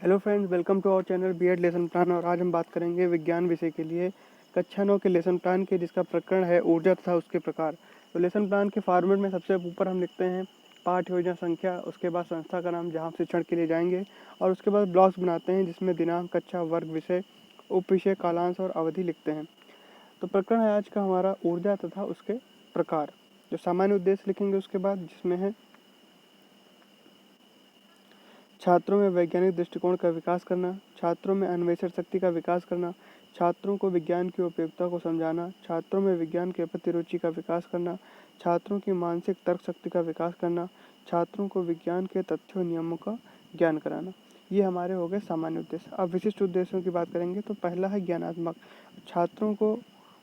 Hello friends, welcome to our channel BEd lesson plan. और आज हम बात करेंगे विज्ञान विषय के लिए कक्षा 9 के लेसन प्लान के, जिसका प्रकरण है ऊर्जा तथा उसके प्रकार। तो लेसन प्लान के फॉर्मेट में सबसे ऊपर हम लिखते हैं पाठ योजना संख्या, उसके बाद संस्था का नाम जहाँ शिक्षण के लिए जाएंगे, और उसके बाद ब्लॉक्स बनाते हैं जिसमें दिनांक, कक्षा, वर्ग, विषय, उप विषय, कालांश और अवधि लिखते हैं। तो प्रकरण है आज का हमारा ऊर्जा तथा उसके प्रकार। जो सामान्य उद्देश्य लिखेंगे उसके बाद, जिसमें है छात्रों में वैज्ञानिक दृष्टिकोण का विकास करना, छात्रों में अन्वेषण शक्ति का विकास करना, छात्रों को विज्ञान की उपयोगिता को समझाना, छात्रों में विज्ञान के प्रति रुचि का विकास करना, छात्रों की मानसिक तर्क शक्ति का विकास करना, छात्रों को विज्ञान के तथ्यों नियमों का ज्ञान कराना। ये हमारे हो गए सामान्य उद्देश्य। अब विशिष्ट उद्देश्यों की बात करेंगे तो पहला है ज्ञानात्मक। छात्रों को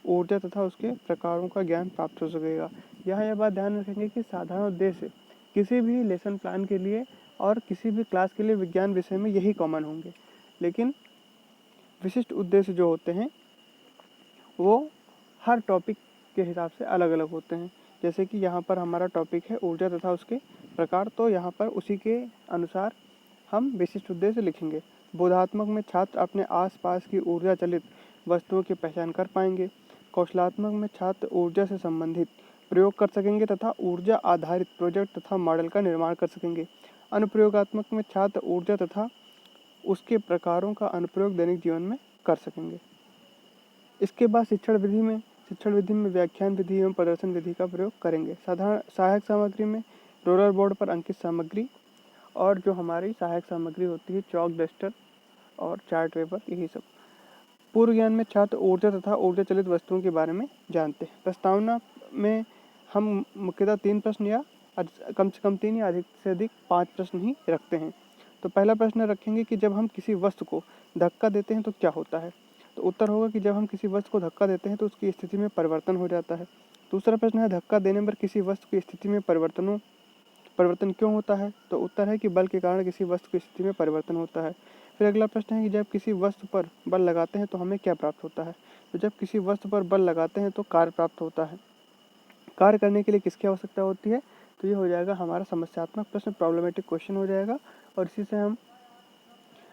ऊर्जा तथा उसके प्रकारों का ज्ञान प्राप्त हो सकेगा। यहाँ यह बात ध्यान रखेंगे कि साधारण उद्देश्य किसी भी लेसन प्लान के लिए और किसी भी क्लास के लिए विज्ञान विषय में यही कॉमन होंगे, लेकिन विशिष्ट उद्देश्य जो होते हैं वो हर टॉपिक के हिसाब से अलग अलग होते हैं। जैसे कि यहाँ पर हमारा टॉपिक है ऊर्जा तथा उसके प्रकार, तो यहाँ पर उसी के अनुसार हम विशिष्ट उद्देश्य लिखेंगे। बोधात्मक में छात्र अपने आसपास की ऊर्जा चलित वस्तुओं की पहचान कर पाएंगे। कौशलात्मक में छात्र ऊर्जा से संबंधित प्रयोग कर सकेंगे तथा ऊर्जा आधारित प्रोजेक्ट तथा मॉडल का निर्माण कर सकेंगे। अनुप्रयोगात्मक में छात्र ऊर्जा तथा उसके प्रकारों का अनुप्रयोग दैनिक जीवन में कर सकेंगे। इसके बाद शिक्षण विधि में व्याख्यान विधि एवं प्रदर्शन विधि का प्रयोग करेंगे। साधारण सहायक सामग्री में रोलर बोर्ड पर अंकित सामग्री और जो हमारी सहायक सामग्री होती है चौक, डस्टर और चार्ट पेपर, यही सब। पूर्व ज्ञान में छात्र ऊर्जा तथा ऊर्जा चलित वस्तुओं के बारे में जानते हैं। प्रस्तावना में हम मुख्यतः 3 प्रश्न या कम से कम 3 या अधिक से अधिक 5 प्रश्न ही रखते हैं। तो पहला प्रश्न रखेंगे कि जब हम किसी वस्तु को धक्का देते हैं तो क्या होता है। तो उत्तर होगा कि जब हम किसी वस्तु को धक्का देते हैं तो उसकी स्थिति में परिवर्तन हो जाता है। दूसरा प्रश्न है धक्का देने पर किसी वस्तु की स्थिति में परिवर्तन क्यों होता है। तो उत्तर है कि बल के कारण किसी वस्तु की स्थिति में परिवर्तन होता है। फिर अगला प्रश्न है कि जब किसी वस्तु पर बल लगाते हैं तो हमें क्या प्राप्त होता है। तो जब किसी वस्तु पर बल लगाते हैं तो कार्य प्राप्त होता है। कार्य करने के लिए किसकी आवश्यकता होती है। तो ये हो जाएगा हमारा समस्यात्मक प्रश्न, प्रॉब्लमेटिक क्वेश्चन हो जाएगा, और इसी से हम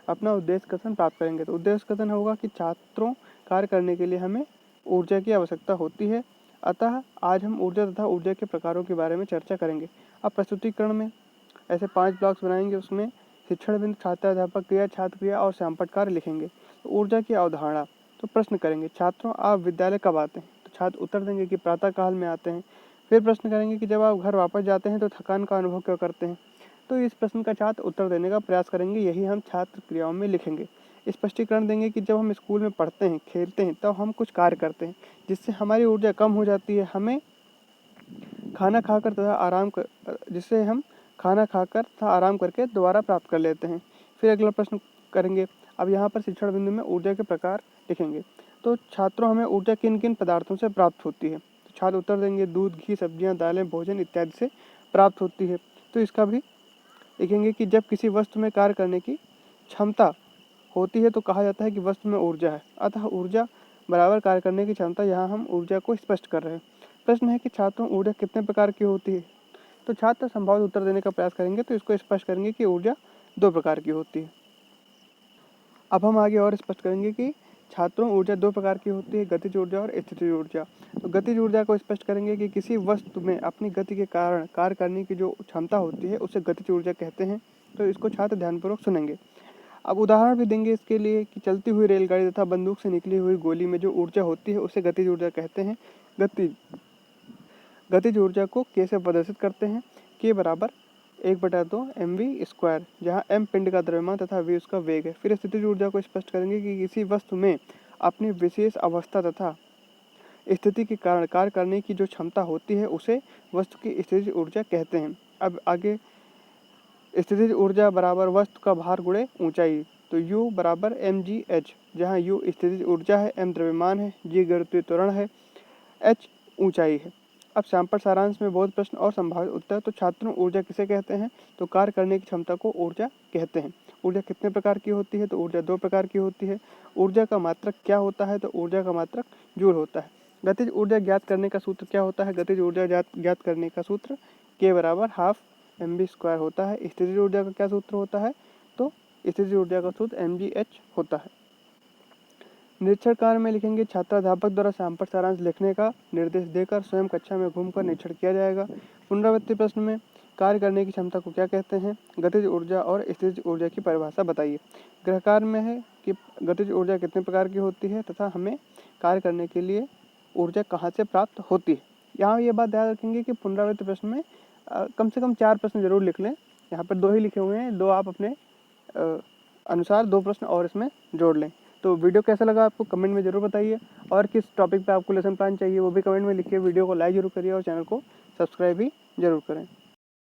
अपना उद्देश्य कथन प्राप्त करेंगे। तो उद्देश्य कथन होगा कि छात्रों कार्य करने के लिए हमें ऊर्जा की आवश्यकता होती है, अतः आज हम ऊर्जा तथा ऊर्जा के प्रकारों के बारे में चर्चा करेंगे। अब प्रस्तुतिकरण में ऐसे 5 ब्लॉक्स बनाएंगे, उसमें शिक्षण बिंदु, छात्र अध्यापक क्रिया, छात्र क्रिया और श्यामपट्ट कार्य लिखेंगे। तो ऊर्जा की अवधारणा, तो प्रश्न करेंगे छात्रों आप विद्यालय कब आते हैं। तो छात्र उत्तर देंगे कि प्रातः काल में आते हैं। फिर प्रश्न करेंगे कि जब आप घर वापस जाते हैं तो थकान का अनुभव क्यों करते हैं। तो इस प्रश्न का छात्र उत्तर देने का प्रयास करेंगे, यही हम छात्र क्रियाओं में लिखेंगे। स्पष्टीकरण देंगे कि जब हम स्कूल में पढ़ते हैं, खेलते हैं, तब हम कुछ कार्य करते हैं जिससे हमारी ऊर्जा कम हो जाती है। हमें खाना खाकर तथा आराम कर जिससे हम खाना खाकर तथा आराम करके दोबारा प्राप्त कर लेते हैं। फिर अगला प्रश्न करेंगे। अब यहाँ पर शिक्षण बिंदु में ऊर्जा के प्रकार लिखेंगे। तो छात्रों हमें ऊर्जा किन किन पदार्थों से प्राप्त होती है। तो छात्र उत्तर देंगे दूध, घी, सब्जियाँ, दालें, भोजन इत्यादि से प्राप्त होती है। तो इसका भी लिखेंगे कि जब किसी वस्तु में कार्य करने की क्षमता होती है तो कहा जाता है कि वस्तु में ऊर्जा है, अतः ऊर्जा बराबर कार्य करने की क्षमता। यहाँ हम ऊर्जा को स्पष्ट कर रहे हैं। प्रश्न है कि छात्रों ऊर्जा कितने प्रकार की होती है। तो छात्र संभावित उत्तर देने का प्रयास करेंगे, तो इसको स्पष्ट करेंगे कि ऊर्जा 2 प्रकार की होती है। अब हम आगे और स्पष्ट करेंगे कि छात्रों ऊर्जा 2 प्रकार की होती है, गतिज ऊर्जा और स्थितिज ऊर्जा। तो गतिज ऊर्जा को स्पष्ट करेंगे कि किसी वस्तु में अपनी गति के कारण कार्य करने की जो क्षमता होती है उसे गतिज ऊर्जा कहते हैं। तो इसको छात्र ध्यानपूर्वक सुनेंगे। अब उदाहरण भी देंगे इसके लिए कि चलती हुई रेलगाड़ी तथा बंदूक से निकली हुई गोली में जो ऊर्जा होती है उसे गतिज ऊर्जा कहते हैं। गतिज ऊर्जा को कैसे प्रदर्शित करते हैं, के बराबर 1/2 mv², जहाँ m पिंड का द्रव्यमान तथा v उसका वेग है। फिर स्थितिज ऊर्जा को स्पष्ट करेंगे कि किसी वस्तु में अपनी विशेष अवस्था तथा स्थिति के कारण कार्य करने की जो क्षमता होती है उसे वस्तु की स्थितिज ऊर्जा कहते हैं। अब आगे स्थितिज ऊर्जा बराबर वस्तु का भार गुणे ऊंचाई। तो U बराबर mgh, जहाँ U स्थितिज ऊर्जा है, m द्रव्यमान है, g गुरुत्वीय त्वरण है, h ऊंचाई है। अब श्यामपट्ट सारांश में बहुत प्रश्न और संभावित उत्तर। तो छात्रों ऊर्जा किसे कहते हैं। तो कार्य करने की क्षमता को ऊर्जा कहते हैं। ऊर्जा कितने प्रकार की होती है। तो ऊर्जा 2 प्रकार की होती है। ऊर्जा का मात्रक क्या होता है। तो ऊर्जा का मात्रक जूल होता है। गतिज ऊर्जा ज्ञात करने का सूत्र क्या होता है। गतिज ऊर्जा ज्ञात करने का सूत्र के बराबर 12 mv² होता है। स्थितिज ऊर्जा का क्या सूत्र होता है। तो स्थितिज ऊर्जा का सूत्र mgh होता है। निरीक्षण कार्य में लिखेंगे छात्राध्यापक द्वारा शाम पर सारांश लिखने का निर्देश देकर स्वयं कक्षा में घूमकर निरीक्षण किया जाएगा। पुनरावृत्ति प्रश्न में कार्य करने की क्षमता को क्या कहते हैं, गतिज ऊर्जा और स्थितिज ऊर्जा की परिभाषा बताइए। गृह कार्य में है कि गतिज ऊर्जा कितने प्रकार की होती है तथा हमें कार्य करने के लिए ऊर्जा कहाँ से प्राप्त होती है। यहाँ ये बात याद रखेंगे कि पुनरावृत्ति प्रश्न में कम से कम 4 प्रश्न जरूर लिख लें। यहाँ पर 2 ही लिखे हुए हैं, 2 आप अपने अनुसार 2 प्रश्न और इसमें जोड़ लें। तो वीडियो कैसा लगा आपको कमेंट में जरूर बताइए, और किस टॉपिक पे आपको लेसन प्लान चाहिए वो भी कमेंट में लिखिए। वीडियो को लाइक जरूर करिए और चैनल को सब्सक्राइब भी जरूर करें।